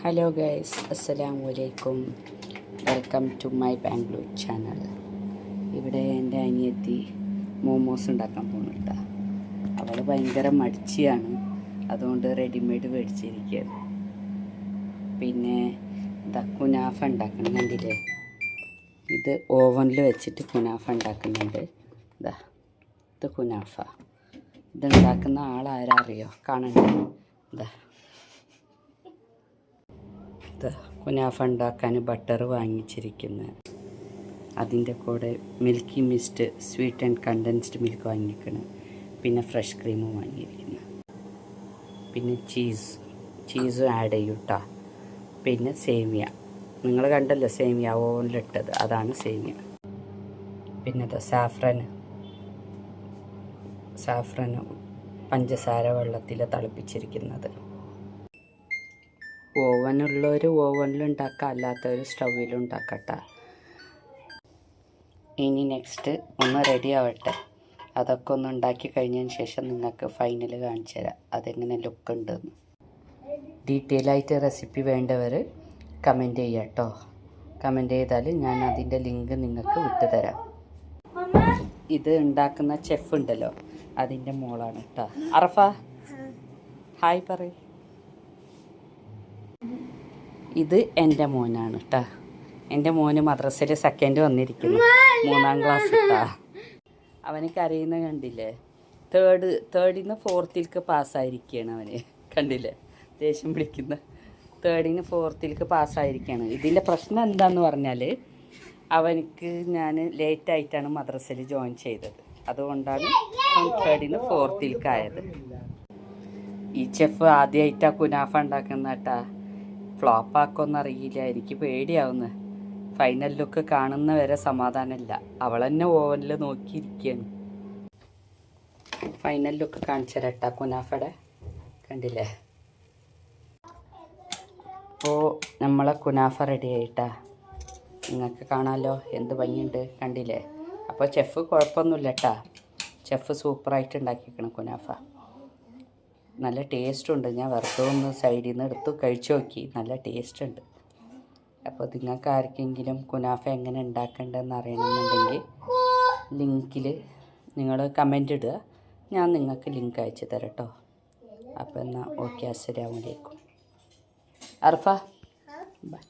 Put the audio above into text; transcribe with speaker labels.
Speaker 1: Hello guys, അസ്സലാമു അലൈക്കും. Welcome to my Bangalore channel. ഇവിടെ എൻ്റെ അനിയത്തി മോമോസ് ഉണ്ടാക്കാൻ പോകുന്നുണ്ട്. അവൾ ഭയങ്കര മടിച്ചിയാണ്, അതുകൊണ്ട് റെഡിമെയ്ഡ് മേടിച്ചിരിക്കുകയാണ്. പിന്നെ കുനാഫ ഉണ്ടാക്കണം, കണ്ടില്ലേ? ഇത് ഓവനിൽ വെച്ചിട്ട് കുനാഫ ഉണ്ടാക്കുന്നുണ്ട്. ഇത് കുനാഫ. ഇതുണ്ടാക്കുന്ന ആളാരാ അറിയോ? കാണണ്ടേ? കുനാഫ ഉണ്ടാക്കാൻ ബട്ടർ വാങ്ങിച്ചിരിക്കുന്നത്, അതിൻ്റെ കൂടെ milky mist sweet and condensed milk വാങ്ങിയിരിക്കണം. പിന്നെ ഫ്രഷ് ക്രീമും വാങ്ങിയിരിക്കുന്നു. പിന്നെ ചീസും ആഡ് ചെയ്യൂട്ടാ. പിന്നെ സേമിയ, നിങ്ങൾ കണ്ടല്ലോ സേമിയ ഓവനിലിട്ടത്, അതാണ് സേമിയ. പിന്നെ സാഫ്രന് പഞ്ചസാര വെള്ളത്തിൽ തിളപ്പിച്ചിരിക്കുന്നത്. ഓവനുള്ളവർ ഓവനിൽ ഉണ്ടാക്കുക, അല്ലാത്തവർ സ്റ്റൗവിലും ഉണ്ടാക്കട്ടെ. ഇനി നെക്സ്റ്റ് ഒന്ന് റെഡി ആവട്ടെ. അതൊക്കെ ഒന്ന് ഉണ്ടാക്കി കഴിഞ്ഞതിന് ശേഷം നിങ്ങൾക്ക് ഫൈനൽ കാണിച്ചു തരാം അതെങ്ങനെ ലുക്ക് ഉണ്ടെന്ന്. ഡീറ്റെയിൽ ആയിട്ട് റെസിപ്പി വേണ്ടവർ കമൻറ്റ് ചെയ്യുക കേട്ടോ. കമൻറ്റ് ചെയ്താൽ ഞാൻ അതിൻ്റെ ലിങ്ക് നിങ്ങൾക്ക് വിട്ടുതരാം. ഇത് ഉണ്ടാക്കുന്ന ചെഫ് ഉണ്ടല്ലോ, അതിൻ്റെ മോളാണ് കേട്ടോ. അറഫ ഹായ് പറയ്. ഇത് എൻ്റെ മോനാണ് കേട്ടോ. എൻ്റെ മോന് മദ്രസയിൽ സെക്കൻഡ് വന്നിരിക്കുന്നു, 3ാം ക്ലാസ് കേട്ടോ. അവന് കരയുന്ന കണ്ടില്ലേ? തേർഡിൽ നിന്ന് 4th പാസ്സായിരിക്കുകയാണ് അവന്, കണ്ടില്ലേ? ദേഷ്യം പിടിക്കുന്ന. 3rd നിന്ന് 4th പാസ്സായിരിക്കുകയാണ്. ഇതിൻ്റെ പ്രശ്നം എന്താണെന്ന് പറഞ്ഞാൽ, അവനക്ക് ഞാൻ ലേറ്റായിട്ടാണ് മദ്രസയിൽ ജോയിൻ ചെയ്തത്, അതുകൊണ്ടാണ് അവൻ 3rd നിന്ന് 4th ആയത്. ഈ ചെഫ് ആദ്യമായിട്ടാണ് കുനാഫ ഉണ്ടാക്കുന്ന കേട്ടാ. ഫ്ലോപ്പാക്കൊന്നറിയില്ല, എനിക്ക് പേടിയാവുന്നു. ഫൈനൽ ലുക്ക് കാണുന്ന വരെ സമാധാനമില്ല. അവൾ തന്നെ ഓവനിൽ നോക്കിയിരിക്കുകയാണ്. ഫൈനൽ ലുക്ക് കാണിച്ചു തരട്ടാ കുനാഫയുടെ, കണ്ടില്ലേ? അപ്പോൾ നമ്മളെ കുനാഫ റെഡി ആയിട്ടാ, നിങ്ങൾക്ക് കാണാമല്ലോ എന്ത് ഭംഗിയുണ്ട്, കണ്ടില്ലേ? അപ്പോൾ ചെഫ് കുഴപ്പമൊന്നുമില്ല കേട്ടാ. ചെഫ് സൂപ്പറായിട്ട് ഉണ്ടാക്കിയിരിക്കണം കുനാഫ. നല്ല ടേസ്റ്റുണ്ട്. ഞാൻ വെറുതെ ഒന്ന് സൈഡിൽ നിന്ന് എടുത്ത് കഴിച്ചു നോക്കി, നല്ല ടേസ്റ്റ് ഉണ്ട്. അപ്പോൾ നിങ്ങൾക്ക് ആർക്കെങ്കിലും കുനാഫ എങ്ങനെ ഉണ്ടാക്കേണ്ടതെന്ന് അറിയണമെന്നുണ്ടെങ്കിൽ ലിങ്കിൽ നിങ്ങൾ കമൻ്റ് ഇടുക, ഞാൻ നിങ്ങൾക്ക് ലിങ്ക് അയച്ചു തരാം കേട്ടോ. അപ്പോൾ എന്നാൽ ഓക്കെ, അസ്സലാമു അലൈക്കും. അർഫ ബൈ.